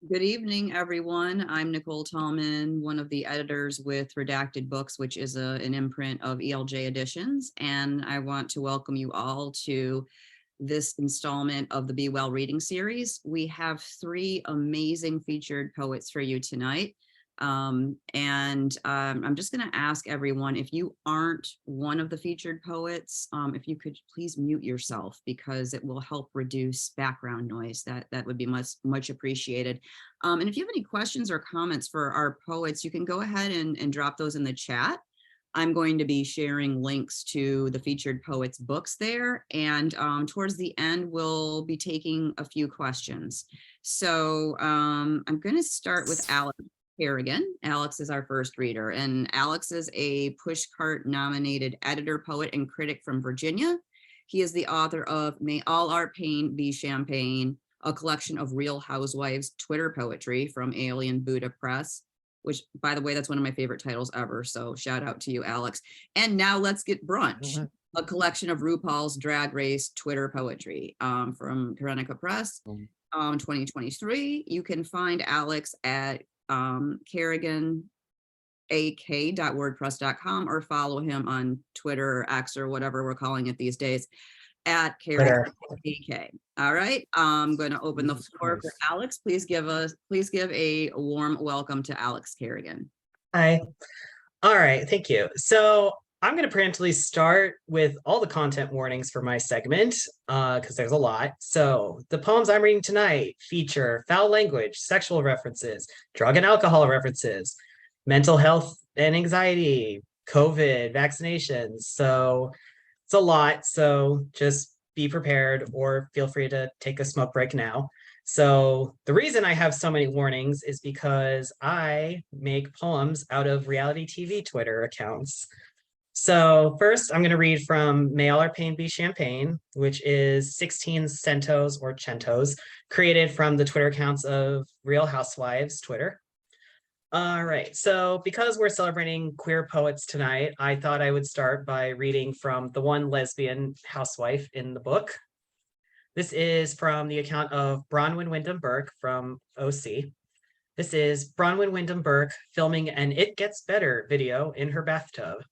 Good evening, everyone. I'm Nicole Tallman, one of the editors with Redacted Books, which is an imprint of ELJ Editions. And I want to welcome you all to this installment of the Be Well reading series. We have three amazing featured poets for you tonight. I'm just going to ask everyone, if you aren't one of the featured poets, if you could please mute yourself, because it will help reduce background noise. That would be much appreciated. And if you have any questions or comments for our poets, you can go ahead and drop those in the chat. I'm going to be sharing links to the featured poets' books there. And towards the end, we'll be taking a few questions. So I'm going to start with Alex Carrigan. Alex is our first reader, and Alex is a Pushcart nominated editor, poet, and critic from Virginia. He is the author of May All Our Pain Be Champagne, a collection of Real Housewives Twitter poetry from Alien Buddha Press, which, by the way, that's one of my favorite titles ever. So shout out to you, Alex. And Now Let's Get Brunch, a collection of RuPaul's Drag Race Twitter poetry from Carrigan Press, 2023. You can find Alex at carrigan.wordpress.com or follow him on Twitter or X or whatever we're calling it these days at Carrigan AK. All right, I'm going to open the floor for Alex. Please give a warm welcome to Alex Carrigan. Hi. All right, thank you. So I'm going to preemptively start with all the content warnings for my segment because there's a lot. So the poems I'm reading tonight feature foul language, sexual references, drug and alcohol references, mental health and anxiety, COVID, vaccinations. So it's a lot. So just be prepared or feel free to take a smoke break now. So the reason I have so many warnings is because I make poems out of reality TV Twitter accounts. So first, I'm going to read from May All Our Pain Be Champagne, which is 16 centos or centos created from the Twitter accounts of Real Housewives Twitter. All right, so because we're celebrating queer poets tonight, I thought I would start by reading from the one lesbian housewife in the book. This is from the account of Bronwyn Wyndham Burke from OC. This is Bronwyn Wyndham Burke filming an It Gets Better video in her bathtub.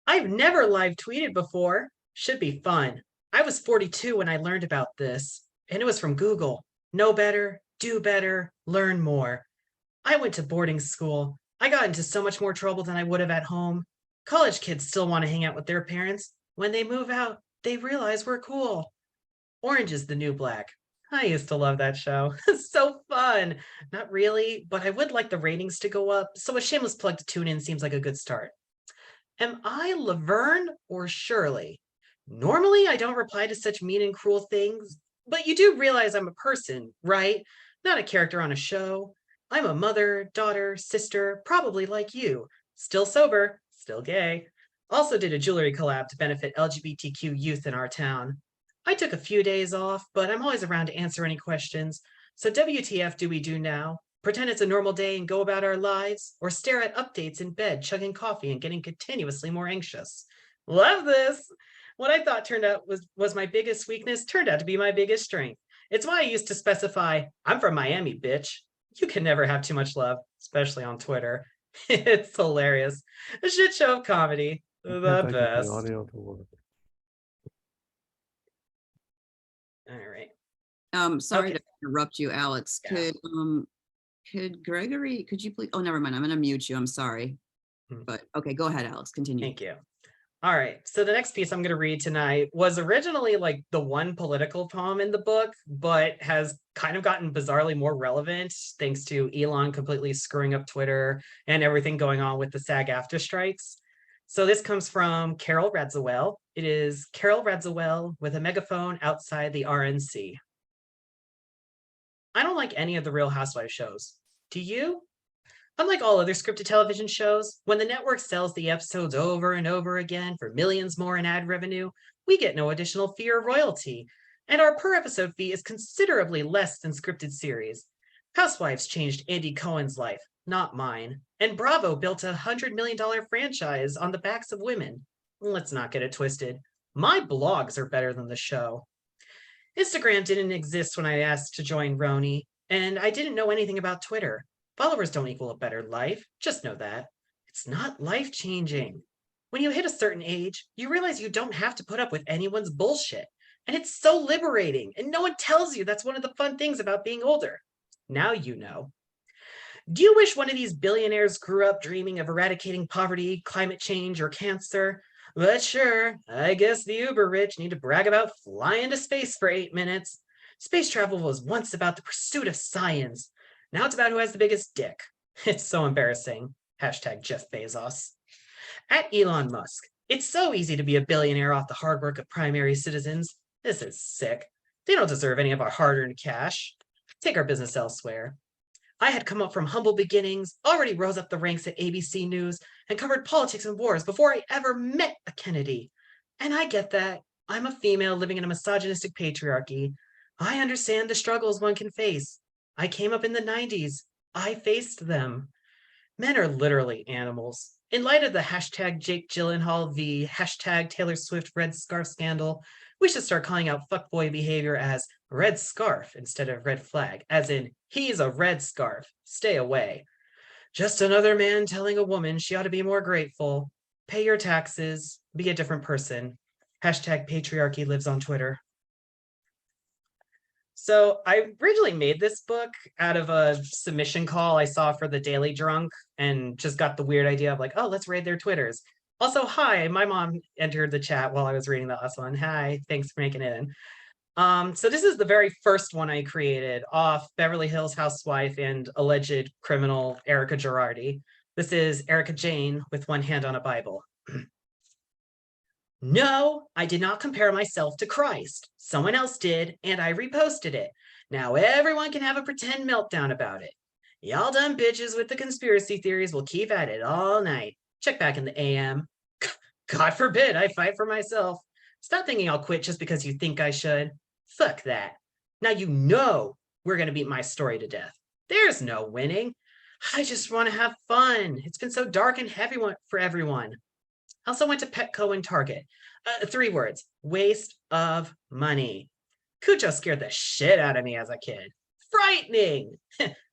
I've never live tweeted before. Should be fun. I was 42 when I learned about this, and it was from Google. Know better, do better, learn more. I went to boarding school. I got into so much more trouble than I would have at home. College kids still want to hang out with their parents. When they move out, they realize we're cool. Orange is the New Black. I used to love that show. So fun. Not really, but I would like the ratings to go up, so a shameless plug to tune in seems like a good start. Am I Laverne or Shirley? Normally, I don't reply to such mean and cruel things, but you do realize I'm a person, right? Not a character on a show. I'm a mother, daughter, sister, probably like you. Still sober, still gay. Also did a jewelry collab to benefit LGBTQ youth in our town. I took a few days off, but I'm always around to answer any questions. So WTF do we do now? Pretend it's a normal day and go about our lives, or stare at updates in bed, chugging coffee and getting continuously more anxious? Love this. What I thought turned out was my biggest weakness turned out to be my biggest strength. It's why I used to specify, I'm from Miami, bitch. You can never have too much love, especially on Twitter. It's hilarious. A shit show of comedy. The best. Audio to work. All right. Sorry to interrupt you, Alex. Yeah. Could Gregory, could you please, oh, never mind. I'm going to mute you. I'm sorry. But okay, go ahead, Alex. Continue. Thank you. All right. So the next piece I'm going to read tonight was originally like the one political poem in the book, but has kind of gotten bizarrely more relevant thanks to Elon completely screwing up Twitter and everything going on with the SAG-AFTRA strikes. So this comes from Carol Radziwill. It is Carol Radziwill with a megaphone outside the RNC. I don't like any of the Real Housewives shows. Do you? Unlike all other scripted television shows, when the network sells the episodes over and over again for millions more in ad revenue, we get no additional fee or royalty, and our per episode fee is considerably less than scripted series. Housewives changed Andy Cohen's life, not mine, and Bravo built a $100 million franchise on the backs of women. Let's not get it twisted. My blogs are better than the show. Instagram didn't exist when I asked to join Roni, and I didn't know anything about Twitter. Followers don't equal a better life. Just know that. It's not life-changing. When you hit a certain age, you realize you don't have to put up with anyone's bullshit. And it's so liberating, and no one tells you that's one of the fun things about being older. Now you know. Do you wish one of these billionaires grew up dreaming of eradicating poverty, climate change, or cancer? But sure, I guess the uber rich need to brag about flying to space for 8 minutes. Space travel was once about the pursuit of science. Now it's about who has the biggest dick. It's so embarrassing. Hashtag Jeff Bezos. At Elon Musk, it's so easy to be a billionaire off the hard work of primary citizens. This is sick. They don't deserve any of our hard-earned cash. Take our business elsewhere. I had come up from humble beginnings, already rose up the ranks at ABC News, and covered politics and wars before I ever met a Kennedy. And I get that. I'm a female living in a misogynistic patriarchy. I understand the struggles one can face. I came up in the 90s. I faced them. Men are literally animals. In light of the hashtag Jake Gyllenhaal v. hashtag Taylor Swift red scarf scandal, we should start calling out fuckboy behavior as red scarf instead of red flag, as in, he's a red scarf, stay away. Just another man telling a woman she ought to be more grateful. Pay your taxes, be a different person. Hashtag patriarchy lives on Twitter. So I originally made this book out of a submission call I saw for the Daily Drunk and just got the weird idea of like, oh, let's raid their Twitters. Also, hi, my mom entered the chat while I was reading the last one. Hi, thanks for making it in. So this is the very first one I created off Beverly Hills housewife and alleged criminal Erika Girardi. This is Erica Jane with one hand on a Bible. No, I did not compare myself to Christ. Someone else did, and I reposted it. Now everyone can have a pretend meltdown about it. Y'all dumb bitches with the conspiracy theories will keep at it all night. Check back in the AM. God forbid I fight for myself. Stop thinking I'll quit just because you think I should. Fuck that. Now you know we're going to beat my story to death. There's no winning. I just want to have fun. It's been so dark and heavy for everyone. I also went to Petco and Target. 3 words, waste of money. Cujo scared the shit out of me as a kid. Frightening.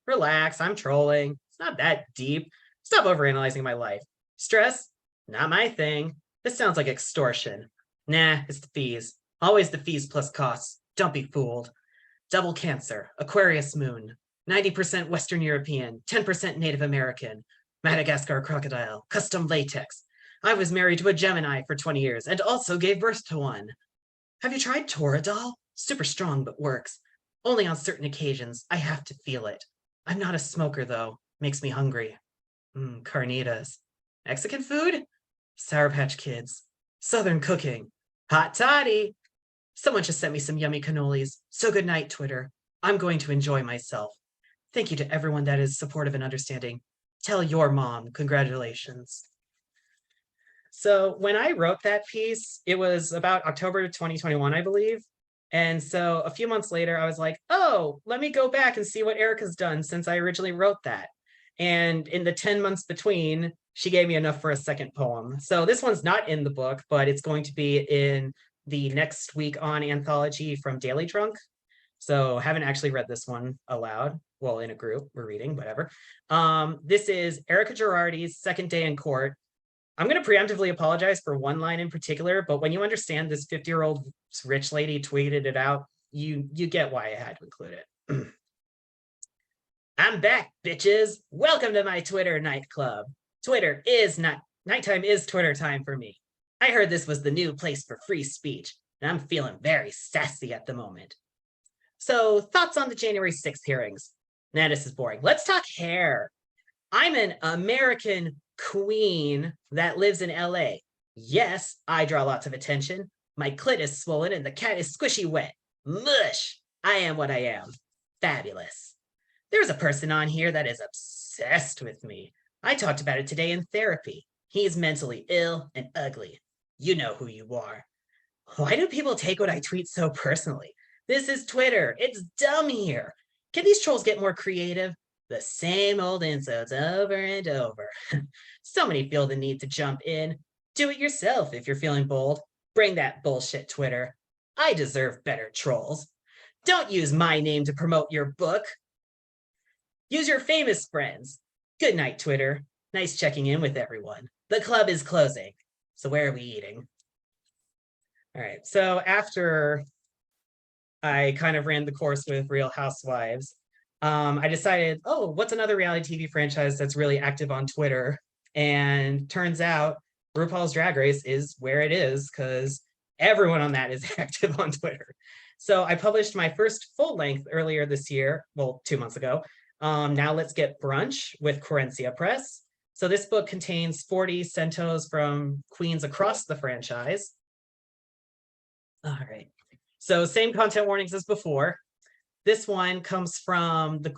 Relax, I'm trolling. It's not that deep. Stop overanalyzing my life. Stress? Not my thing. This sounds like extortion. Nah, it's the fees. Always the fees plus costs. Don't be fooled. Double cancer, Aquarius moon, 90% Western European, 10% Native American, Madagascar crocodile, custom latex. I was married to a Gemini for 20 years and also gave birth to one. Have you tried Toradol? Super strong, but works. Only on certain occasions. I have to feel it. I'm not a smoker, though. Makes me hungry. Carnitas. Mexican food? Sour Patch Kids. Southern cooking. Hot toddy. Someone just sent me some yummy cannolis. So good night, Twitter. I'm going to enjoy myself. Thank you to everyone that is supportive and understanding. Tell your mom congratulations. So when I wrote that piece, it was about October 2021, I believe. And so a few months later, I was like, oh, let me go back and see what Erika's done since I originally wrote that. And in the 10 months between, she gave me enough for a second poem. So this one's not in the book, but it's going to be in the next week on anthology from Daily Drunk. So haven't actually read this one aloud. Well, in a group, we're reading, whatever. This is Erika Girardi's Second Day in Court. I'm going to preemptively apologize for one line in particular, but when you understand this 50-year-old rich lady tweeted it out, you get why I had to include it. I'm back, bitches. Welcome to my Twitter nightclub. Twitter is not, nighttime is Twitter time for me. I heard this was the new place for free speech, and I'm feeling very sassy at the moment. So, thoughts on the January 6th hearings? Nah, this is boring. Let's talk hair. I'm an American queen that lives in LA. Yes, I draw lots of attention. My clit is swollen and the cat is squishy wet. Mush! I am what I am. Fabulous. There's a person on here that is obsessed with me. I talked about it today in therapy. He's mentally ill and ugly. You know who you are. Why do people take what I tweet so personally? This is Twitter. It's dumb here. Can these trolls get more creative? The same old insults over and over. So many feel the need to jump in. Do it yourself if you're feeling bold. Bring that bullshit, Twitter. I deserve better trolls. Don't use my name to promote your book. Use your famous friends. Good night, Twitter. Nice checking in with everyone. The club is closing. So where are we eating? All right. So after I kind of ran the course with Real Housewives, I decided, oh, what's another reality TV franchise that's really active on Twitter? And turns out RuPaul's Drag Race is where it is because everyone on that is active on Twitter. So I published my first full length earlier this year, well, 2 months ago. Now Let's Get Brunch with Querencia Press. So this book contains 40 centos from queens across the franchise. All right. So same content warnings as before. This one comes from the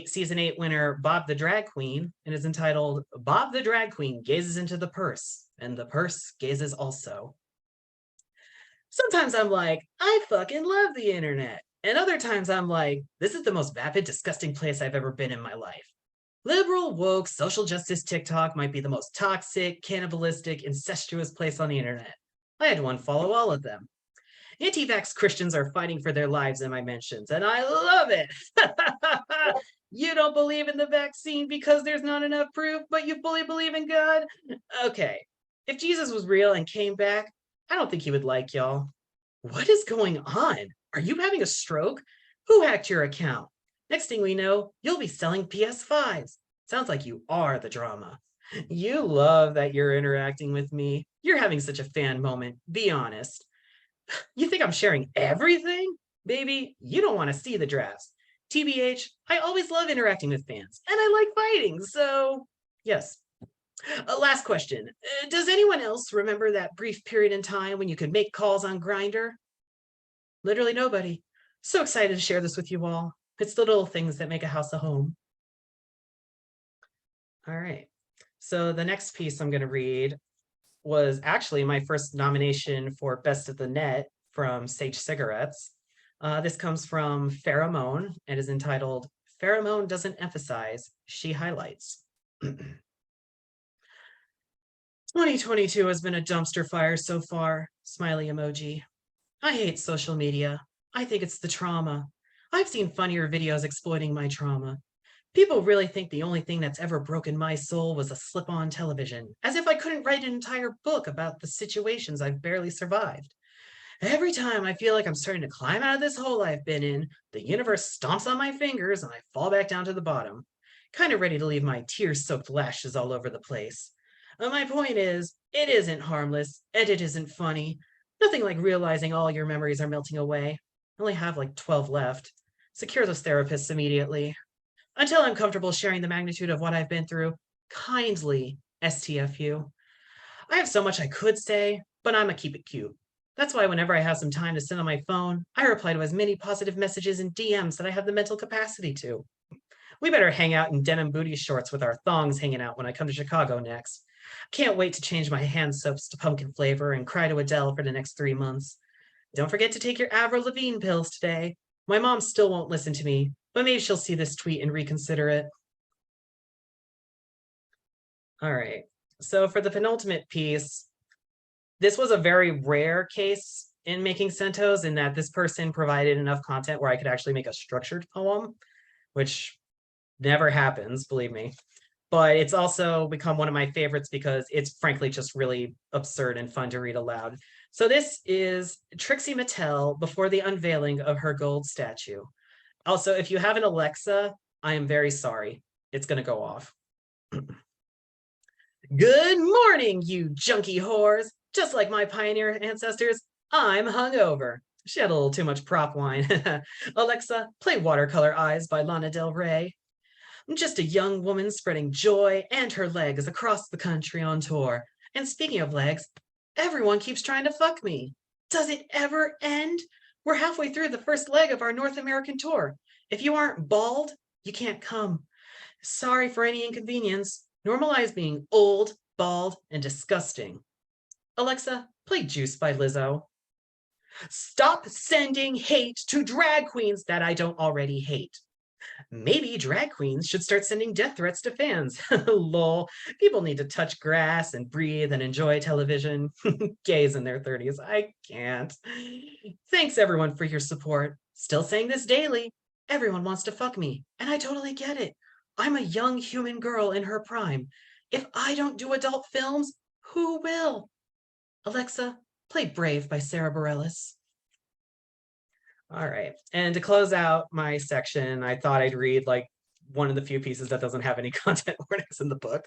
season 8 winner, Bob the Drag Queen, and is entitled Bob the Drag Queen Gazes into the Purse, and the Purse Gazes Also. Sometimes I'm like, I fucking love the internet. And other times I'm like, this is the most vapid, disgusting place I've ever been in my life. Liberal, woke, social justice TikTok might be the most toxic, cannibalistic, incestuous place on the internet. I had to unfollow all of them. Anti-vax Christians are fighting for their lives in my mentions, and I love it. You don't believe in the vaccine because there's not enough proof, but you fully believe in God? Okay, if Jesus was real and came back, I don't think he would like y'all. What is going on? Are you having a stroke? Who hacked your account? Next thing we know, you'll be selling PS5s. Sounds like you are the drama. You love that you're interacting with me. You're having such a fan moment. Be honest. You think I'm sharing everything? Baby, you don't want to see the drafts. TBH, I always love interacting with fans, and I like fighting, so yes. Last question. Does anyone else remember that brief period in time when you could make calls on Grindr? Literally nobody. So excited to share this with you all. It's the little things that make a house a home. All right. So the next piece I'm going to read was actually my first nomination for Best of the Net from Sage Cigarettes. This comes from Pheromone and is entitled Pheromone Doesn't Emphasize, She Highlights. 2022 has been a dumpster fire so far, smiley emoji. I hate social media. I think it's the trauma. I've seen funnier videos exploiting my trauma. People really think the only thing that's ever broken my soul was a slip-on television, as if I couldn't write an entire book about the situations I've barely survived. Every time I feel like I'm starting to climb out of this hole I've been in, the universe stomps on my fingers and I fall back down to the bottom, kind of ready to leave my tear-soaked lashes all over the place. My point is, it isn't harmless, and it isn't funny. Nothing like realizing all your memories are melting away. I only have like 12 left. Secure those therapists immediately. Until I'm comfortable sharing the magnitude of what I've been through, kindly STFU. I have so much I could say, but I'm a keep it cute. That's why whenever I have some time to sit on my phone, I reply to as many positive messages and DMs that I have the mental capacity to. We better hang out in denim booty shorts with our thongs hanging out when I come to Chicago next. Can't wait to change my hand soaps to pumpkin flavor and cry to Adele for the next 3 months. Don't forget to take your Avril Lavigne pills today. My mom still won't listen to me, but maybe she'll see this tweet and reconsider it. All right. So for the penultimate piece, this was a very rare case in making centos in that this person provided enough content where I could actually make a structured poem, which never happens, believe me. But it's also become one of my favorites because it's frankly just really absurd and fun to read aloud. So this is Trixie Mattel before the unveiling of her gold statue. Also, if you have an Alexa, I am very sorry. It's going to go off. Good morning, you junkie whores. Just like my pioneer ancestors, I'm hungover. She had a little too much prop wine. Alexa, play Watercolor Eyes by Lana Del Rey. I'm just a young woman spreading joy and her legs across the country on tour. And speaking of legs, everyone keeps trying to fuck me. Does it ever end? We're halfway through the first leg of our North American tour. If you aren't bald, you can't come. Sorry for any inconvenience. Normalize being old, bald, and disgusting. Alexa, play Juice by Lizzo. Stop sending hate to drag queens that I don't already hate. Maybe drag queens should start sending death threats to fans. Lol. People need to touch grass and breathe and enjoy television. Gays in their 30s. I can't. Thanks everyone for your support. Still saying this daily. Everyone wants to fuck me, and I totally get it. I'm a young human girl in her prime. If I don't do adult films, who will? Alexa, play Brave by Sarah Bareilles. All right. And to close out my section, I thought I'd read like one of the few pieces that doesn't have any content warnings in the book.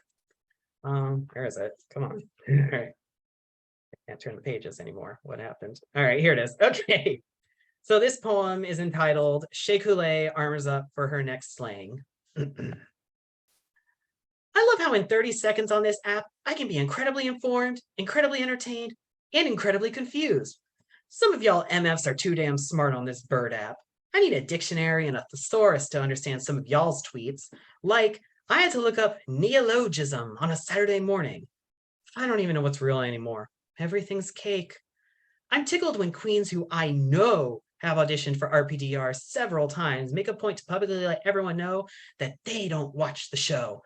Where is it? Come on. All right. I can't turn the pages anymore. What happened? All right, here it is. Okay. So this poem is entitled Shea Coulee Armors Up for Her Next Slaying. I love how in 30 seconds on this app, I can be incredibly informed, incredibly entertained, and incredibly confused. Some of y'all MFs are too damn smart on this bird app. I need a dictionary and a thesaurus to understand some of y'all's tweets. Like, I had to look up neologism on a Saturday morning. I don't even know what's real anymore. Everything's cake. I'm tickled when queens who I know have auditioned for RPDR several times make a point to publicly let everyone know that they don't watch the show.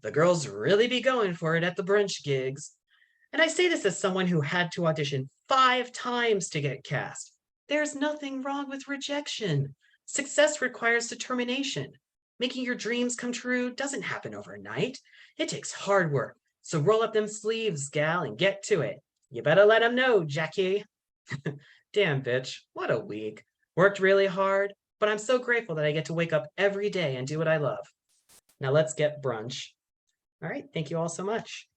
The girls really be going for it at the brunch gigs. And I say this as someone who had to audition 5 times to get cast. There's nothing wrong with rejection. Success requires determination. Making your dreams come true doesn't happen overnight. It takes hard work. So roll up them sleeves, gal, and get to it. You better let them know, Jackie. Damn, bitch, what a week. Worked really hard, but I'm so grateful that I get to wake up every day and do what I love. Now let's get brunch. All right, thank you all so much.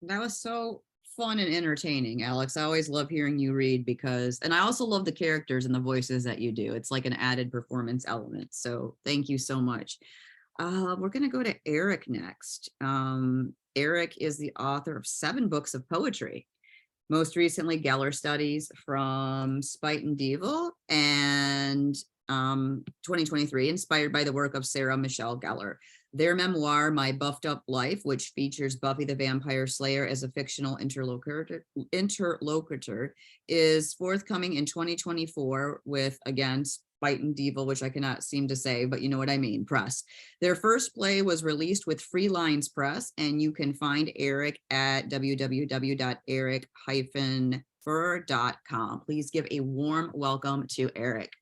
That was so fun and entertaining, Alex. I always love hearing you read because, and I also love the characters and the voices that you do. It's like an added performance element. So thank you so much. We're going to go to Erik next. Erik is the author of 7 books of poetry. Most recently, Geller Studies from Spite and Devil, and 2023, inspired by the work of Sarah Michelle Gellar. Their memoir, My Buffed Up Life, which features Buffy the Vampire Slayer as a fictional interlocutor, is forthcoming in 2024 with, again, Spite and Devil, which I cannot seem to say, but you know what I mean, press. Their first play was released with Free Lines Press, and you can find Erik at www.erik-fuhrer.com. Please give a warm welcome to Erik.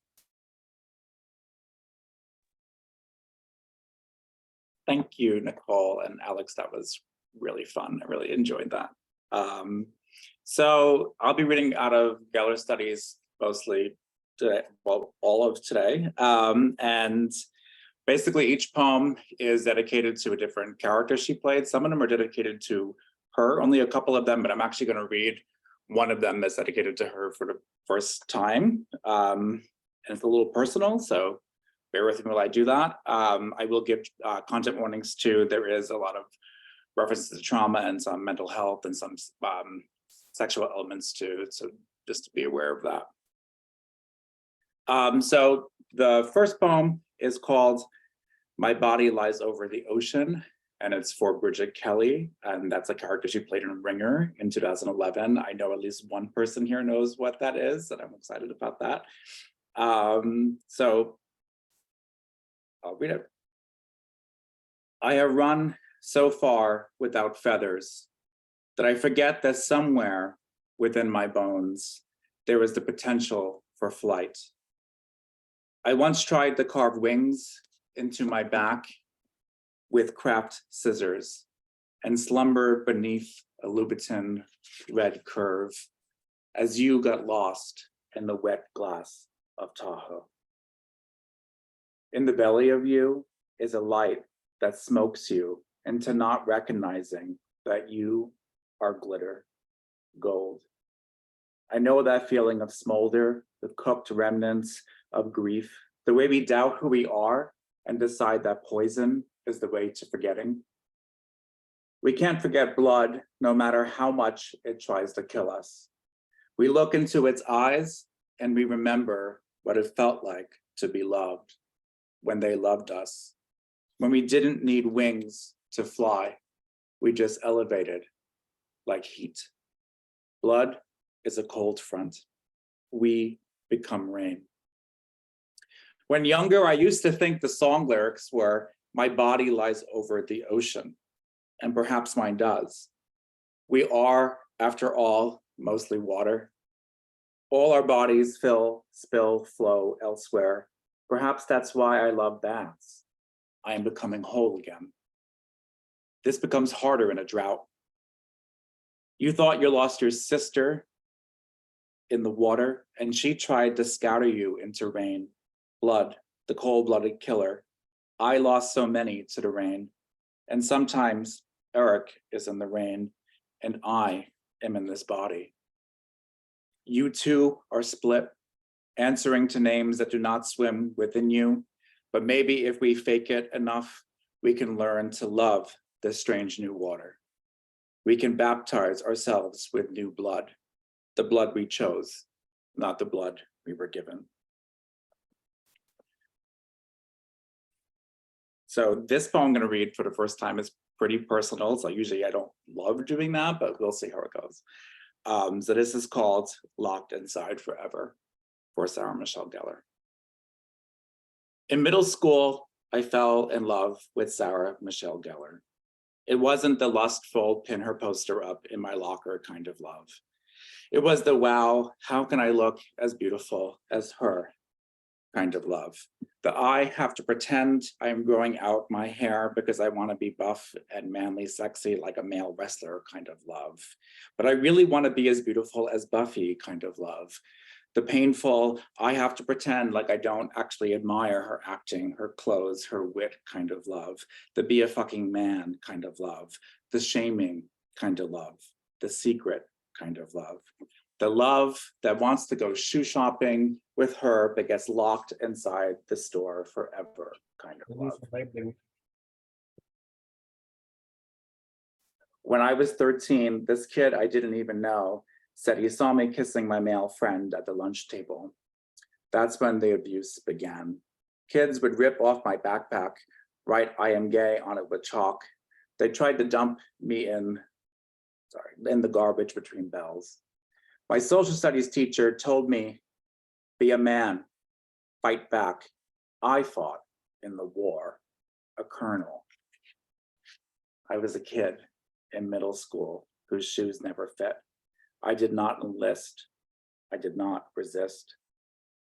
Thank you, Nicole and Alex. That was really fun. I really enjoyed that. So I'll be reading out of Geller Studies mostly today, well, all of today. And basically each poem is dedicated to a different character she played. Some of them are dedicated to her, only a couple of them, but I'm actually going to read one of them that's dedicated to her for the first time. And it's a little personal, so bear with me while I do that. I will give content warnings too. There is a lot of references to trauma and some mental health and some sexual elements too. So just to be aware of that. So the first poem is called My Body Lies Over the Ocean, and it's for Bridget Kelly. And that's a character she played in Ringer in 2011. I know at least one person here knows what that is, and I'm excited about that. So I'll read it. I have run so far without feathers that I forget that somewhere within my bones, there is the potential for flight. I once tried to carve wings into my back with craft scissors and slumber beneath a Louboutin red curve as you got lost in the wet glass of Tahoe. In the belly of you is a light that smokes you into not recognizing that you are glitter, gold. I know that feeling of smolder, the cooked remnants of grief, the way we doubt who we are and decide that poison is the way to forgetting. We can't forget blood, no matter how much it tries to kill us. We look into its eyes and we remember what it felt like to be loved. When they loved us, when we didn't need wings to fly, we just elevated like heat. Blood is a cold front. we become rain. When younger, I used to think the song lyrics were, my body lies over the ocean, and perhaps mine does. We are, after all, mostly water. All our bodies fill, spill, flow elsewhere. Perhaps that's why I love baths. I am becoming whole again. This becomes harder in a drought. You thought you lost your sister in the water, and she tried to scatter you into rain. Blood, the cold-blooded killer. I lost so many to the rain. And sometimes Erik is in the rain, and I am in this body. You two are split, answering to names that do not swim within you. But maybe if we fake it enough, we can learn to love this strange new water. We can baptize ourselves with new blood, the blood we chose, not the blood we were given. So this poem I'm going to read for the first time is pretty personal. So usually I don't love doing that, but we'll see how it goes. So this is called Locked Inside Forever for Sarah Michelle Gellar. In middle school, I fell in love with Sarah Michelle Gellar. It wasn't the lustful pin her poster up in my locker kind of love. It was the wow, how can I look as beautiful as her kind of love. The I have to pretend I am growing out my hair because I want to be buff and manly sexy like a male wrestler kind of love. But I really want to be as beautiful as Buffy kind of love. The painful, I have to pretend like I don't actually admire her acting, her clothes, her wit kind of love. The be a fucking man kind of love. The shaming kind of love. The secret kind of love. The love that wants to go shoe shopping with her but gets locked inside the store forever kind of love. When I was 13, this kid I didn't even know said he saw me kissing my male friend at the lunch table. That's when the abuse began. Kids would rip off my backpack, write I am gay on it with chalk. They tried to dump me in the garbage between bells. My social studies teacher told me, be a man, fight back. I fought in the war, a colonel. I was a kid in middle school whose shoes never fit. I did not enlist. I did not resist.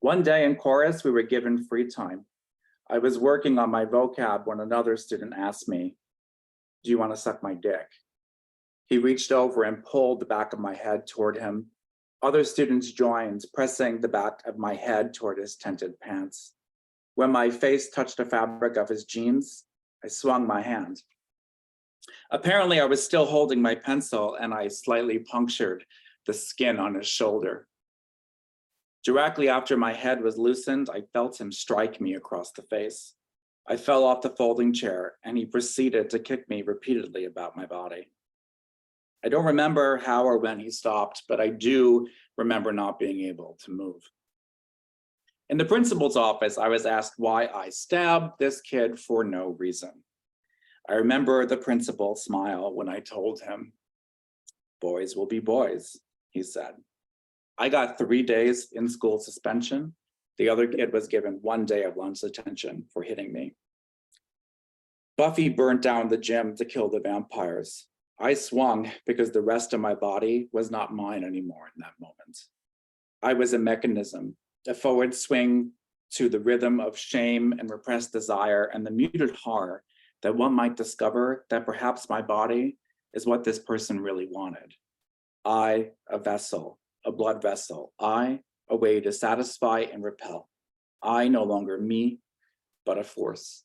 One day in chorus, we were given free time. I was working on my vocab when another student asked me, do you want to suck my dick? He reached over and pulled the back of my head toward him. Other students joined, pressing the back of my head toward his tented pants. When my face touched the fabric of his jeans, I swung my hand. Apparently, I was still holding my pencil and I slightly punctured the skin on his shoulder. Directly after my head was loosened, I felt him strike me across the face. I fell off the folding chair and he proceeded to kick me repeatedly about my body. I don't remember how or when he stopped, but I do remember not being able to move. In the principal's office, I was asked why I stabbed this kid for no reason. I remember the principal smile when I told him, boys will be boys, he said. I got 3 days in school suspension. The other kid was given 1 day of lunch detention for hitting me. Buffy burnt down the gym to kill the vampires. I swung because the rest of my body was not mine anymore in that moment. I was a mechanism, a forward swing to the rhythm of shame and repressed desire and the muted horror that one might discover that perhaps my body is what this person really wanted. I, a vessel, a blood vessel. I, a way to satisfy and repel. I, no longer me, but a force.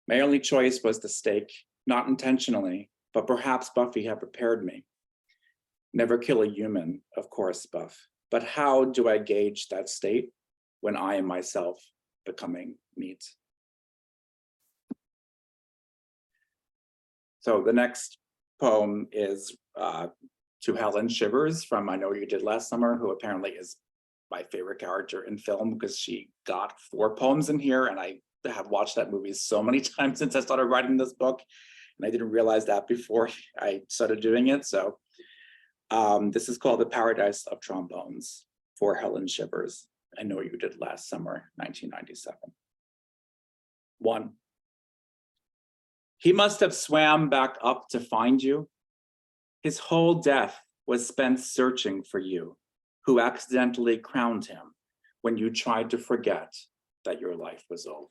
My only choice was the stake, not intentionally, but perhaps Buffy had prepared me. Never kill a human, of course, Buff. But how do I gauge that state when I am myself becoming meat? So the next poem is to Helen Shivers from I Know What You Did Last Summer, who apparently is my favorite character in film because she got 4 poems in here, and I have watched that movie so many times since I started writing this book, and I didn't realize that before I started doing it. So this is called The Paradise of Trombones. for Helen Shivers. I know you did last summer, 1997. 1. He must have swam back up to find you. His whole death was spent searching for you, who accidentally crowned him when you tried to forget that your life was over.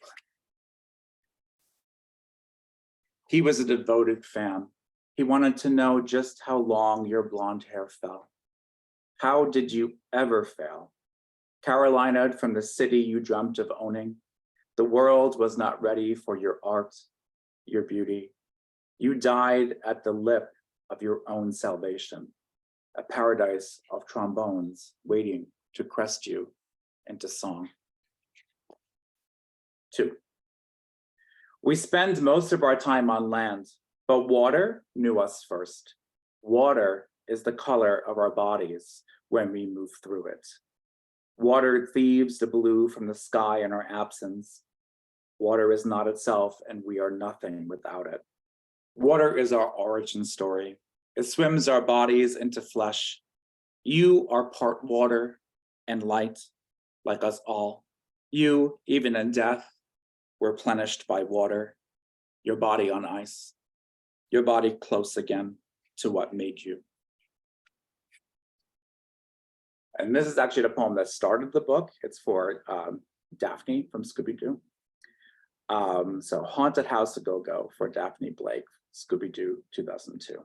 He was a devoted fan. He wanted to know just how long your blonde hair fell. How did you ever fail? Carolina from the city you dreamt of owning. The world was not ready for your art, your beauty. You died at the lip of your own salvation, a paradise of trombones waiting to crest you into song. 2. We spend most of our time on land, but water knew us first. Water is the color of our bodies when we move through it. Water thieves the blue from the sky in our absence. Water is not itself, and we are nothing without it. Water is our origin story. It swims our bodies into flesh. You are part water and light, like us all. You, even in death, were replenished by water, your body on ice, your body close again to what made you. And this is actually the poem that started the book. It's for Daphne from Scooby-Doo. So Haunted House a Go-Go for Daphne Blake, Scooby-Doo 2002.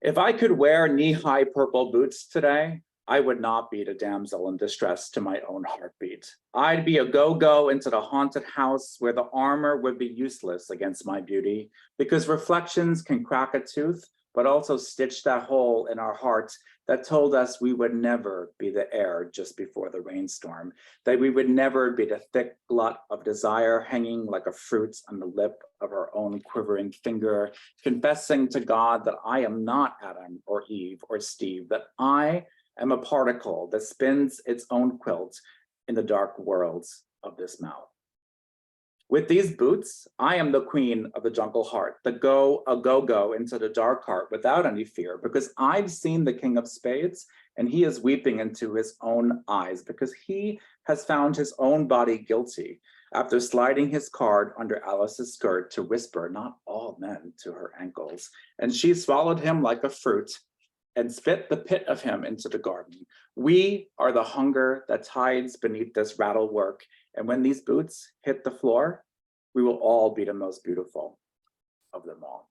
If I could wear knee-high purple boots today, I would not be the damsel in distress to my own heartbeat. I'd be a go-go into the haunted house where the armor would be useless against my beauty, because reflections can crack a tooth, but also stitch that hole in our hearts that told us we would never be the air just before the rainstorm, that we would never be the thick glut of desire hanging like a fruit on the lip of our own quivering finger, confessing to God that I am not Adam or Eve or Steve, that I am a particle that spins its own quilt in the dark worlds of this mouth. With these boots, I am the queen of the jungle heart, the go-go into the dark heart without any fear, because I've seen the king of spades and he is weeping into his own eyes because he has found his own body guilty after sliding his card under Alice's skirt to whisper, not all men, to her ankles. And she swallowed him like a fruit and spit the pit of him into the garden. We are the hunger that hides beneath this rattle work. And when these boots hit the floor, we will all be the most beautiful of them all.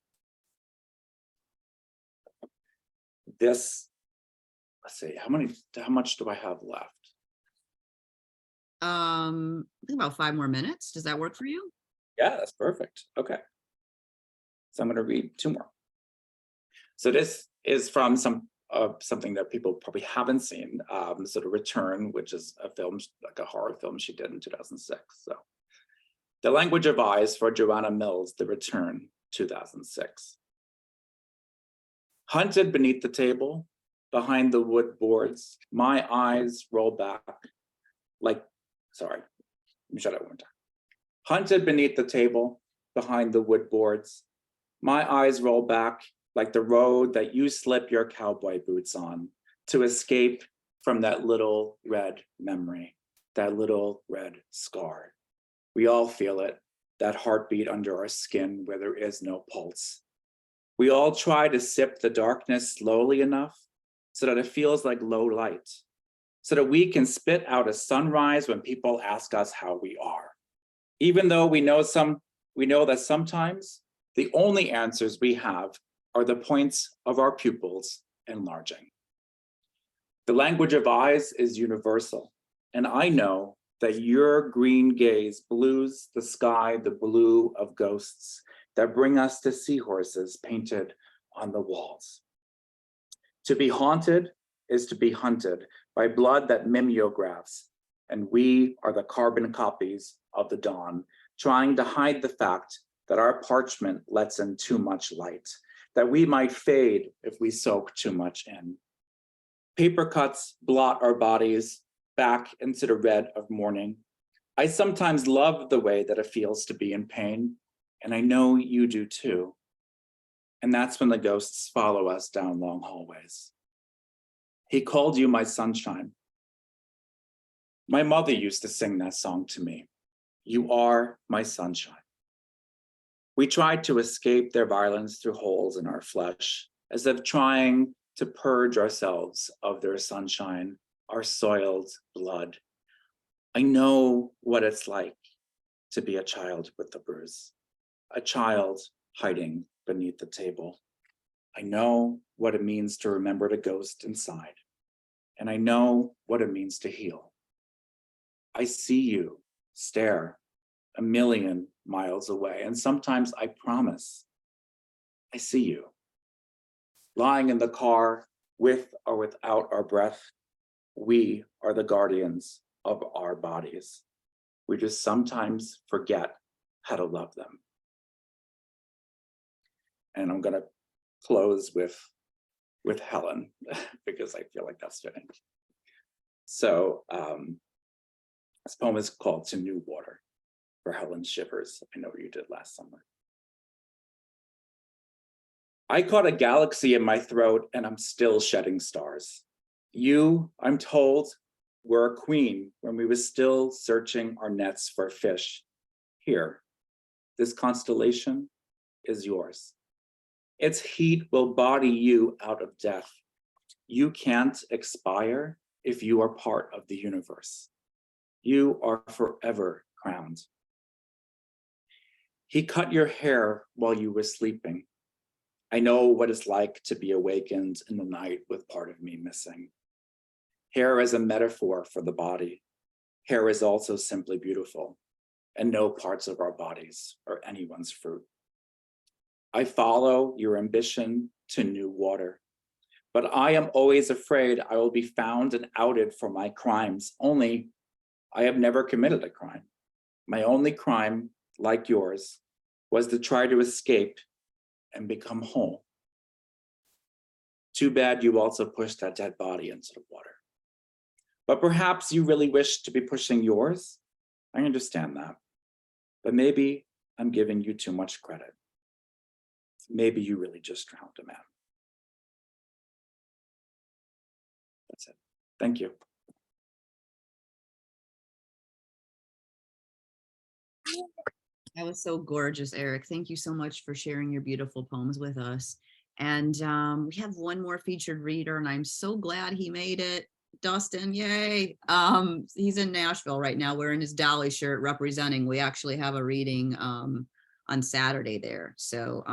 This, let's see, how much do I have left? I think about 5 more minutes. Does that work for you? Yeah, that's perfect. Okay. So I'm going to read 2 more. So this is from something that people probably haven't seen. So The Return, which is a film, like a horror film she did in 2006. So The Language of Eyes for Joanna Mills, The Return, 2006. Hunted beneath the table, behind the wood boards, my eyes roll back like, sorry, let me shut up one time. Hunted beneath the table, behind the wood boards, my eyes roll back like the road that you slip your cowboy boots on to escape from that little red memory, that little red scar. We all feel it, that heartbeat under our skin where there is no pulse. We all try to sip the darkness slowly enough so that it feels like low light, so that we can spit out a sunrise when people ask us how we are. Even though we know that sometimes the only answers we have are the points of our pupils enlarging. The language of eyes is universal, and I know that your green gaze blues the sky, the blue of ghosts that bring us to seahorses painted on the walls. To be haunted is to be hunted by blood that mimeographs, and we are the carbon copies of the dawn, trying to hide the fact that our parchment lets in too much light, that we might fade if we soak too much in. Paper cuts blot our bodies back into the red of morning. I sometimes love the way that it feels to be in pain, and I know you do too. And that's when the ghosts follow us down long hallways. He called you my sunshine. My mother used to sing that song to me. You are my sunshine. We tried to escape their violence through holes in our flesh, as if trying to purge ourselves of their sunshine, our soiled blood. I know what it's like to be a child with a bruise, a child hiding beneath the table. I know what it means to remember the ghost inside, and I know what it means to heal. I see you stare a million miles away, and sometimes I promise I see you. Lying in the car with or without our breath, we are the guardians of our bodies. We just sometimes forget how to love them. And I'm gonna close with Helen because I feel like that's fitting. So this poem is called To New Water for Helen Shivers. I know what you did last summer. I caught a galaxy in my throat and I'm still shedding stars. You, I'm told, were a queen when we were still searching our nets for fish. Here, this constellation is yours. Its heat will body you out of death. You can't expire if you are part of the universe. You are forever crowned. He cut your hair while you were sleeping. I know what it's like to be awakened in the night with part of me missing. Hair is a metaphor for the body. Hair is also simply beautiful, and no parts of our bodies are anyone's fruit. I follow your ambition to new water, but I am always afraid I will be found and outed for my crimes, only I have never committed a crime. My only crime, like yours, was to try to escape and become whole. Too bad you also pushed that dead body into the water. But perhaps you really wish to be pushing yours. I understand that. But maybe I'm giving you too much credit. Maybe you really just drowned a man. That's it. Thank you. That was so gorgeous, Erik. Thank you so much for sharing your beautiful poems with us. And we have one more featured reader, and I'm so glad he made it. Dustin, yay. He's in Nashville right now wearing his Dolly shirt representing. We actually have a reading on Saturday there. So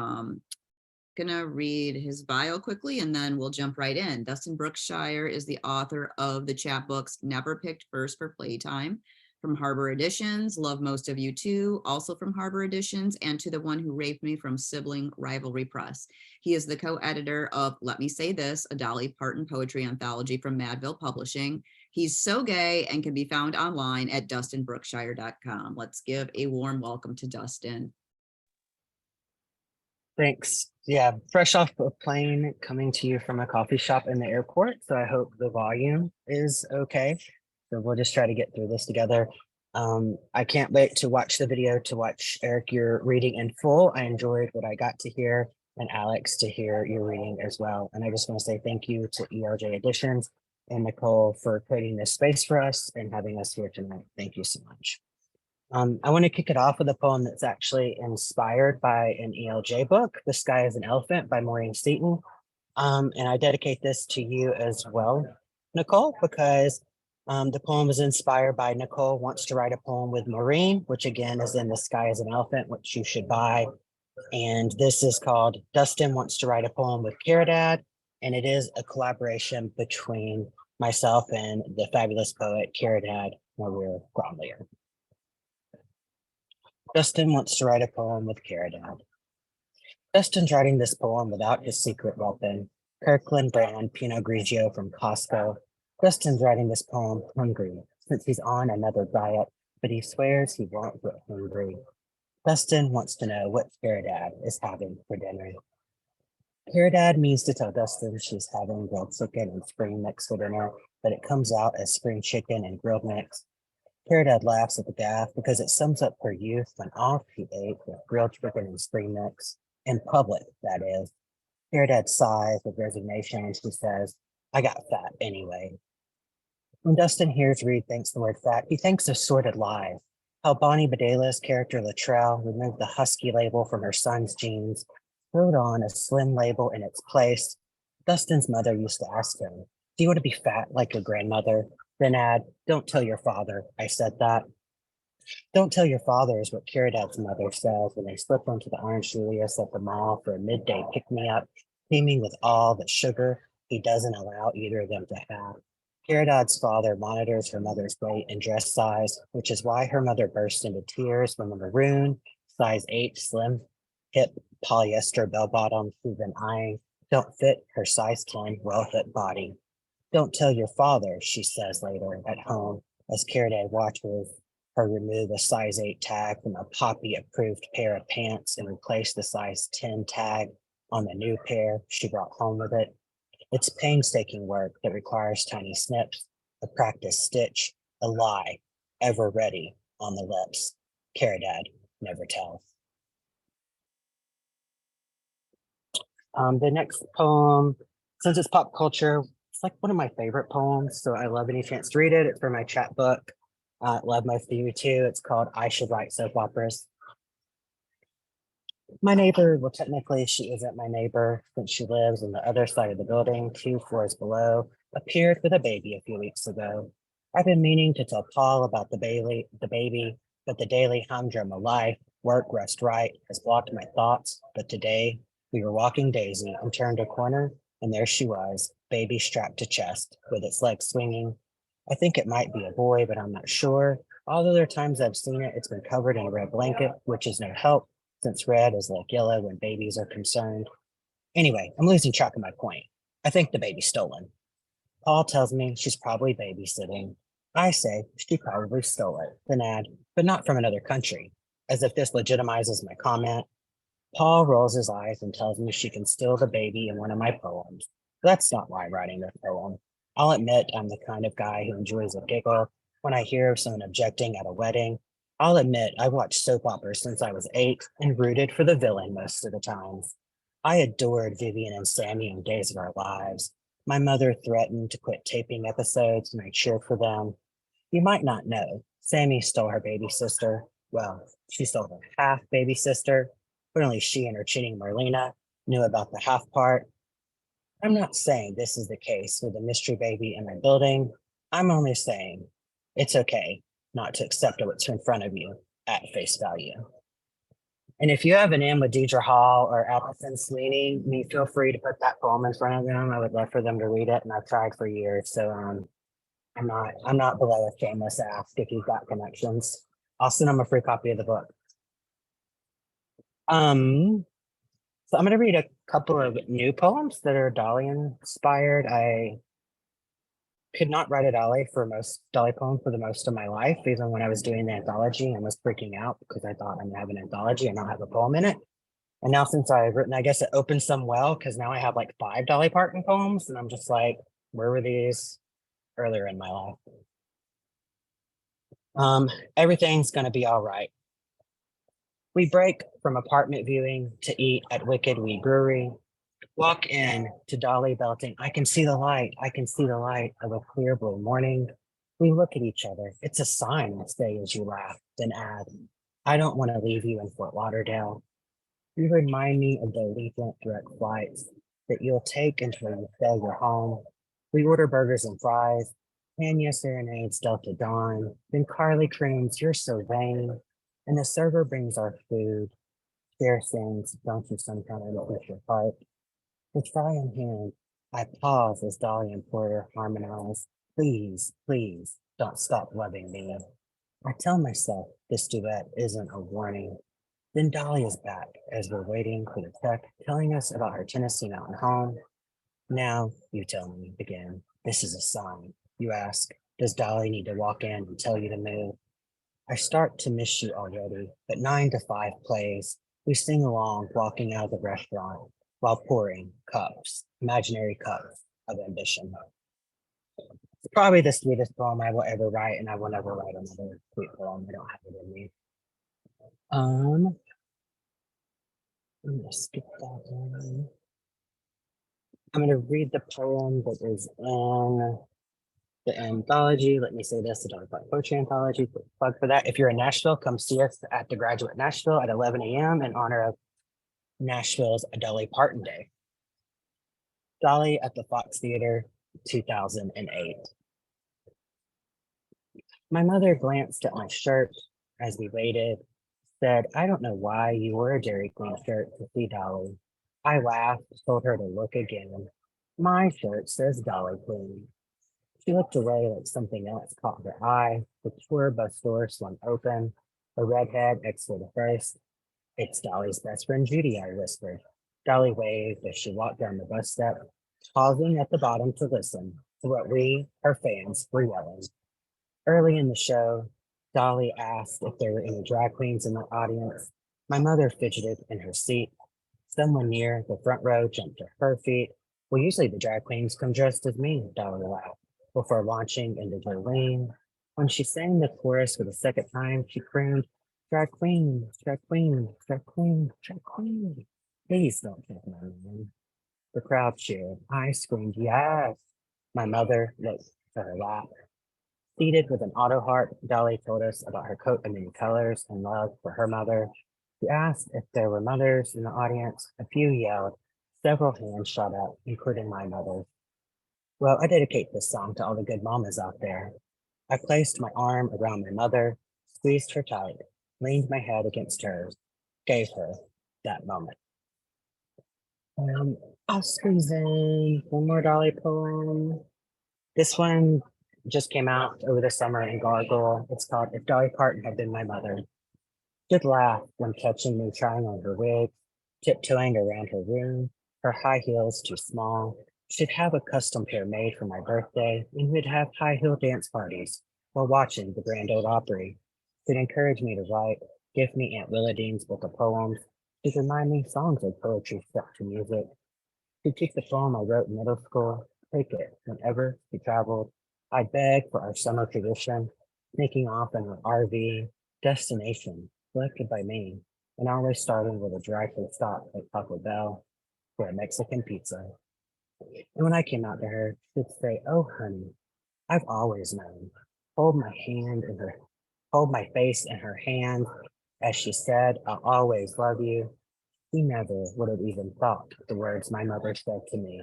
gonna read his bio quickly and then we'll jump right in. Dustin Brookshire is the author of the chapbooks Never Picked First for Playtime, from Harbor Editions, Love Most of You Too, also from Harbor Editions, and To the One Who Raped Me from Sibling Rivalry Press. He is the co-editor of Let Me Say This, a Dolly Parton poetry anthology from Madville Publishing. He's so gay and can be found online at dustinbrookshire.com. Let's give a warm welcome to Dustin. Thanks. Yeah, fresh off a plane coming to you from a coffee shop in the airport. So I hope the volume is okay. So we'll just try to get through this together. I can't wait to watch the video, to watch Erik, your reading in full. I enjoyed what I got to hear, and Alex to hear your reading as well. And I just want to say thank you to ELJ Editions and Nicole for creating this space for us and having us here tonight. Thank you so much. I want to kick it off with a poem that's actually inspired by an ELJ book, The Sky is an Elephant by Maureen Seaton. And I dedicate this to you as well, Nicole, because the poem is inspired by Nicole wants to write a poem with Maureen, which again is in The Sky is an Elephant, which you should buy. And this is called Dustin Wants to Write a Poem with Carrigan, and it is a collaboration between myself and the fabulous poet Carrigan Maria Gromlier. Dustin wants to write a poem with Carrigan. Dustin's writing this poem without his secret weapon, Kirkland brand Pinot Grigio from Costco. Dustin's writing this poem hungry, since he's on another diet, but he swears he won't get hungry. Dustin wants to know what Carrigan is having for dinner. Carrigan means to tell Dustin she's having grilled chicken and spring mix for dinner, but it comes out as spring chicken and grilled mix. Carrigan laughs at the gaffe because it sums up her youth when all she ate was grilled chicken and spring mix, in public, that is. Carrigan sighs with resignation and she says, I got fat anyway. When Dustin hears Reed thinks the word fat, he thinks of sordid lies. How Bonnie Bedela's character Latrell removed the husky label from her son's jeans, wrote on a slim label in its place. Dustin's mother used to ask him, "Do you want to be fat like your grandmother?" Then add, "Don't tell your father I said that." Don't tell your father is what Caridad's mother says when they slip onto the Orange Julius at the mall for a midday pick-me-up, teeming with all the sugar he doesn't allow either of them to have. Caridad's father monitors her mother's weight and dress size, which is why her mother burst into tears when the maroon, size 8 slim hip polyester bell-bottoms she's been eyeing don't fit her size 10 well-fit body. Don't tell your father, she says later at home as Caridad watches her remove a size 8 tag from a Poppy approved pair of pants and replace the size 10 tag on the new pair she brought home with it. It's painstaking work that requires tiny snips, a practice stitch, a lie, ever ready on the lips. Caridad never tells. The next poem, since it's pop culture, it's like one of my favorite poems, so I love any chance to read it. It's for my chat book. Love most of you too. It's called I Should Write Soap Operas. My neighbor, well, technically she isn't my neighbor since she lives on the other side of the building, 2 floors below, appeared with a baby a few weeks ago. I've been meaning to tell Paul about the baby, but the daily humdrum of life, work, rest, right, has blocked my thoughts. But today we were walking Daisy and turned a corner, and there she was, baby strapped to chest, with its legs swinging. I think it might be a boy, but I'm not sure. All the other times I've seen it, it's been covered in a red blanket, which is no help since red is like yellow when babies are concerned. Anyway, I'm losing track of my point. I think the baby's stolen. Paul tells me she's probably babysitting. I say she probably stole it, then add, but not from another country, as if this legitimizes my comment. Paul rolls his eyes and tells me she can steal the baby in one of my poems. That's not why I'm writing this poem. I'll admit I'm the kind of guy who enjoys a giggle when I hear of someone objecting at a wedding. I'll admit I watched soap operas since I was 8 and rooted for the villain most of the times. I adored Vivian and Sammy in Days of Our Lives. My mother threatened to quit taping episodes and I cheered for them. You might not know, Sammy stole her baby sister. Well, she stole her half baby sister, but only she and her cheating Marlena knew about the half part. I'm not saying this is the case with the mystery baby in my building. I'm only saying it's okay not to accept what's in front of you at face value. And if you have an in with Deidre Hall or Allison Sweeney, feel free to put that poem in front of them. I would love for them to read it, and I've tried for years. So I'm not below a shameless ask if you've got connections. I'll send them a free copy of the book. So I'm going to read a couple of new poems that are Dolly inspired. I could not write a Dolly poem for the most of my life, even when I was doing the anthology and was freaking out because I thought I'm gonna have an anthology and not have a poem in it. And now since I've written, I guess it opened some well because now I have like 5 Dolly Parton poems, and I'm just like, where were these earlier in my life? Everything's gonna be all right. We break from apartment viewing to eat at Wicked Wee Brewery. Walk in to Dolly belting, I can see the light of a clear blue morning. We look at each other. It's a sign, I say as you laugh, then add, I don't want to leave you in Fort Lauderdale. You remind me of the Allegiant direct flights that you'll take until you say you're home. We order burgers and fries, Tanya serenades Delta Dawn, then Carly croons, you're so vain, and the server brings our food. Cher sings, don't you sometimes push your heart. With fry in hand, I pause as Dolly and Porter harmonize. Please, please, don't stop loving me. I tell myself this duet isn't a warning. Then Dolly is back as we're waiting for the tech telling us about her Tennessee mountain home. Now you tell me again, this is a sign. You ask, does Dolly need to walk in and tell you to move? I start to miss you already, but 9 to 5 plays. We sing along walking out of the restaurant while pouring cups, imaginary cups of ambition. It's probably the sweetest poem I will ever write, and I will never write another sweet poem. I don't have it in me. I'm gonna skip that one. I'm going to read the poem that is in the anthology. Let me say this, the Dolly Parton Poetry Anthology. Plug for that. If you're in Nashville, come see us at the Graduate Nashville at 11 a.m. in honor of Nashville's Dolly Parton Day. Dolly at the Fox Theater, 2008. My mother glanced at my shirt as we waited, said, I don't know why you wore a Dairy Queen shirt to see Dolly. I laughed, told her to look again. My shirt says Dolly Queen. She looked away like something else caught her eye. The tour bus door swung open. A redhead exited first. It's Dolly's best friend Judy, I whispered. Dolly waved as she walked down the bus step, pausing at the bottom to listen to what we, her fans, were yelling. Early in the show, Dolly asked if there were any drag queens in the audience. My mother fidgeted in her seat. Someone near the front row jumped to her feet. Well, usually the drag queens come dressed as me, Dolly laughed, before launching into Jolene. When she sang the chorus for the second time, she crooned, drag queen, drag queen, drag queen, drag queen. Please don't take my name. The crowd cheered. I screamed, yes. My mother looked to her lap. Seated with an auto heart, Dolly told us about her coat of many colors and love for her mother. She asked if there were mothers in the audience. A few yelled. Several hands shot up, including my mother. Well, I dedicate this song to all the good mamas out there. I placed my arm around my mother, squeezed her tight, leaned my head against hers, gave her that moment. I'll squeeze in one more Dolly poem. This one just came out over the summer in Gargle. It's called If Dolly Parton Had Been My Mother. She'd laugh when catching me trying on her wig, tiptoeing around her room, her high heels too small. She'd have a custom pair made for my birthday, and we'd have high heel dance parties while watching the Grand Ole Opry. She'd encourage me to write, give me Aunt Willadine's book of poems. She'd remind me songs of poetry stuck to music. She'd keep the poem I wrote in middle school, take it whenever she traveled. I'd beg for our summer tradition, sneaking off in her RV, destination selected by me, and always starting with a drive-thru stop at Taco Bell for a Mexican pizza. And when I came out to her, she'd say, oh, honey, I've always known. Hold my hand in her, hold my face in her hand. As she said, I'll always love you. She never would have even thought the words my mother said to me.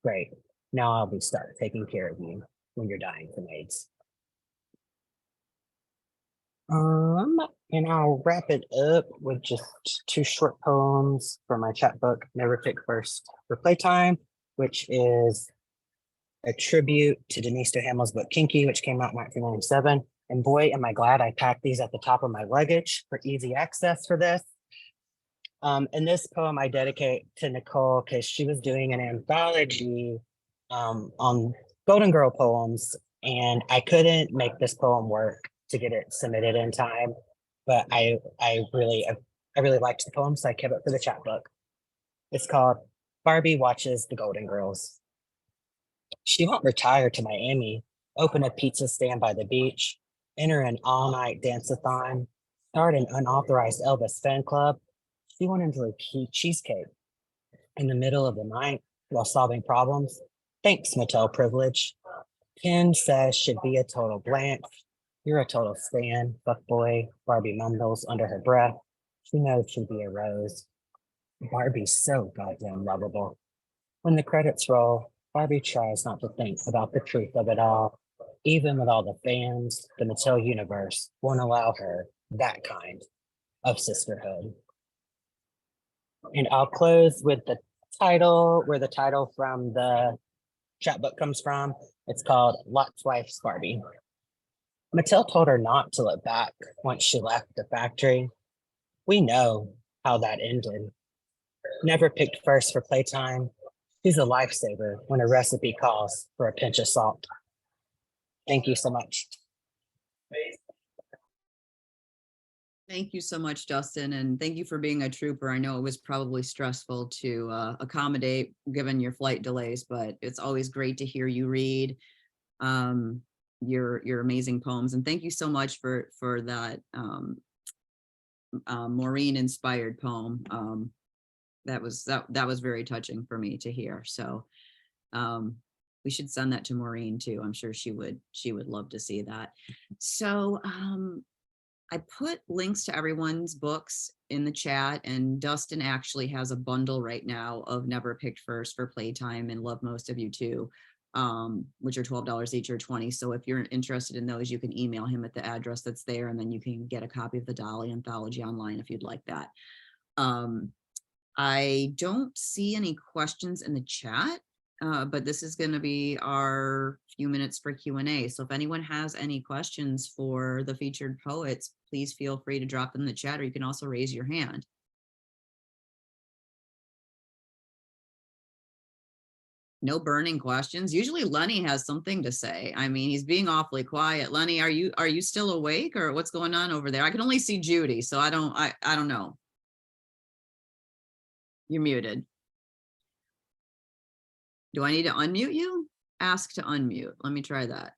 Great, now I'll be stuck taking care of you when you're dying from AIDS. And I'll wrap it up with just two short poems from my chapbook, Never Pick First for Playtime, which is a tribute to Denise Duhamel's book Kinky, which came out in 1997. And boy, am I glad I packed these at the top of my luggage for easy access for this. And this poem I dedicate to Nicole because she was doing an anthology on Golden Girl poems, and I couldn't make this poem work to get it submitted in time. But I really liked the poem, so I kept it for the chapbook. It's called Barbie Watches the Golden Girls. She won't retire to Miami, open a pizza stand by the beach, enter an all-night dance-a-thon, start an unauthorized Elvis fan club. She went into a key cheesecake in the middle of the night while solving problems. Thanks, Mattel privilege. Ken says should be a total blank. You're a total stan, fuckboy. Barbie mumbles under her breath. She knows she'd be a rose. Barbie's so goddamn lovable. When the credits roll, Barbie tries not to think about the truth of it all. Even with all the fans, the Mattel universe won't allow her that kind of sisterhood. And I'll close with the title, where the title from the chapbook comes from. It's called Lot's Wife's Barbie. Mattel told her not to look back once she left the factory. We know how that ended. Never picked first for playtime. She's a lifesaver when a recipe calls for a pinch of salt. Thank you so much. Thank you so much, Dustin, and thank you for being a trooper. I know it was probably stressful to accommodate given your flight delays, but it's always great to hear you read your amazing poems. And thank you so much for that Maureen inspired poem. That was very touching for me to hear. So We should send that to Maureen too. I'm sure she would love to see that. So I put links to everyone's books in the chat, and Dustin actually has a bundle right now of Never Picked First for Playtime and Love Most of You Too, which are $12 each or 20. So if you're interested in those, you can email him at the address that's there, and then you can get a copy of the Dolly anthology online if you'd like that. I don't see any questions in the chat, but this is going to be our few minutes for Q&A. So if anyone has any questions for the featured poets, please feel free to drop them in the chat, or you can also raise your hand. No burning questions. Usually Lenny has something to say. I mean, he's being awfully quiet. Lenny, are you still awake, or what's going on over there? I can only see Judy, so I don't know. You're muted. Do I need to unmute you? Ask to unmute. Let me try that.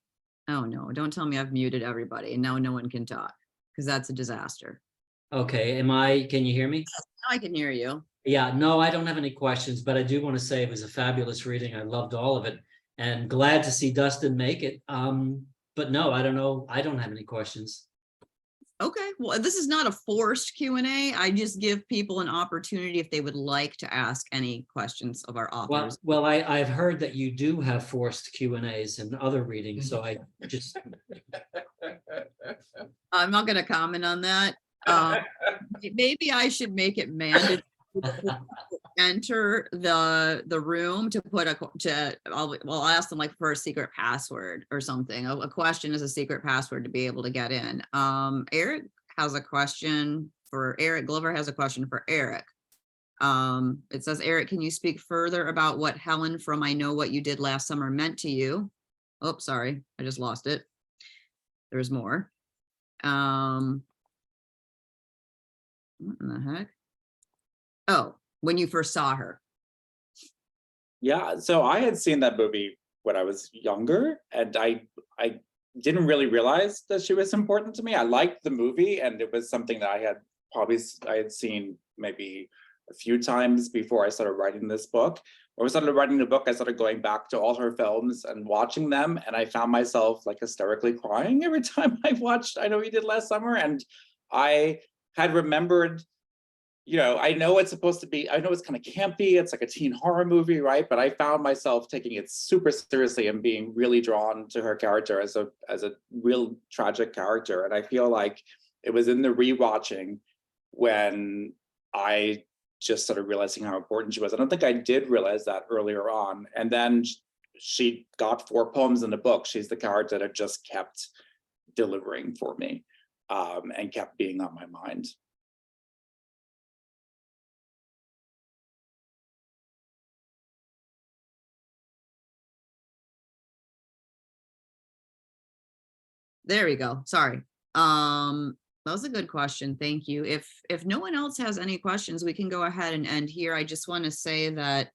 Oh no, don't tell me I've muted everybody and now no one can talk, because that's a disaster. Okay, can you hear me? Now I can hear you. Yeah, no, I don't have any questions, but I do want to say it was a fabulous reading. I loved all of it and glad to see Dustin make it. But no, I don't know. I don't have any questions. Okay, well, this is not a forced Q&A. I just give people an opportunity if they would like to ask any questions of our authors. Well, I've heard that you do have forced Q&As in other readings, so I just... I'm not going to comment on that. Maybe I should make it mandatory to enter the room to put I'll ask them like for a secret password or something. A question is a secret password to be able to get in. Erik has a question for Erik. Glover has a question for Erik. It says, Erik, can you speak further about what Helen from I Know What You Did Last Summer meant to you? Oh, sorry, I just lost it. There's more. What in the heck? Oh, when you first saw her. Yeah, so I had seen that movie when I was younger, and I didn't really realize that she was important to me. I liked the movie, and it was something that I had seen maybe a few times before I started writing this book. When I started writing the book, I started going back to all her films and watching them, and I found myself like hysterically crying every time I watched I Know What You Did Last Summer. And I had remembered, you know, I know it's supposed to be, I know it's kind of campy, it's like a teen horror movie, right? But I found myself taking it super seriously and being really drawn to her character as a real tragic character. And I feel like it was in the rewatching when I just started realizing how important she was. I don't think I did realize that earlier on. And then she got 4 poems in the book. She's the character that just kept delivering for me, and kept being on my mind. There we go. Sorry. That was a good question. Thank you. If no one else has any questions, we can go ahead and end here. I just want to say that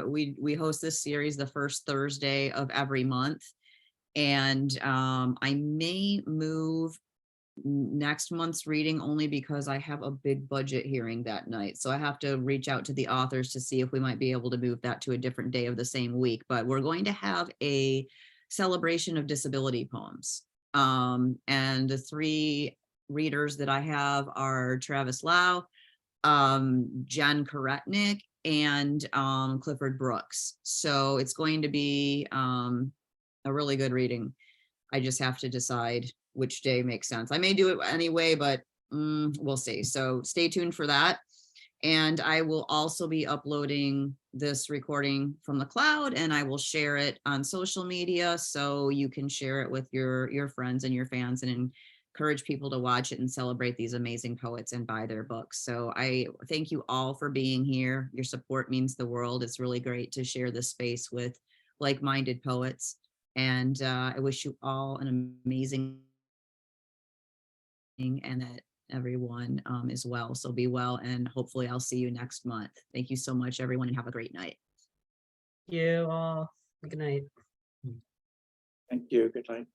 we host this series the first Thursday of every month, and I may move next month's reading only because I have a big budget hearing that night. So I have to reach out to the authors to see if we might be able to move that to a different day of the same week. But we're going to have a celebration of disability poems. And the 3 readers that I have are Travis Lau, Jen Karetnik, and Clifford Brooks. So it's going to be a really good reading. I just have to decide which day makes sense. I may do it anyway, but we'll see. So stay tuned for that. And I will also be uploading this recording from the cloud, and I will share it on social media so you can share it with your friends and your fans and encourage people to watch it and celebrate these amazing poets and buy their books. So I thank you all for being here. Your support means the world. It's really great to share this space with like-minded poets. And I wish you all an amazing and that everyone is well. So be well, and hopefully I'll see you next month. Thank you so much, everyone, and have a great night. You all. Good night. Thank you. Good night.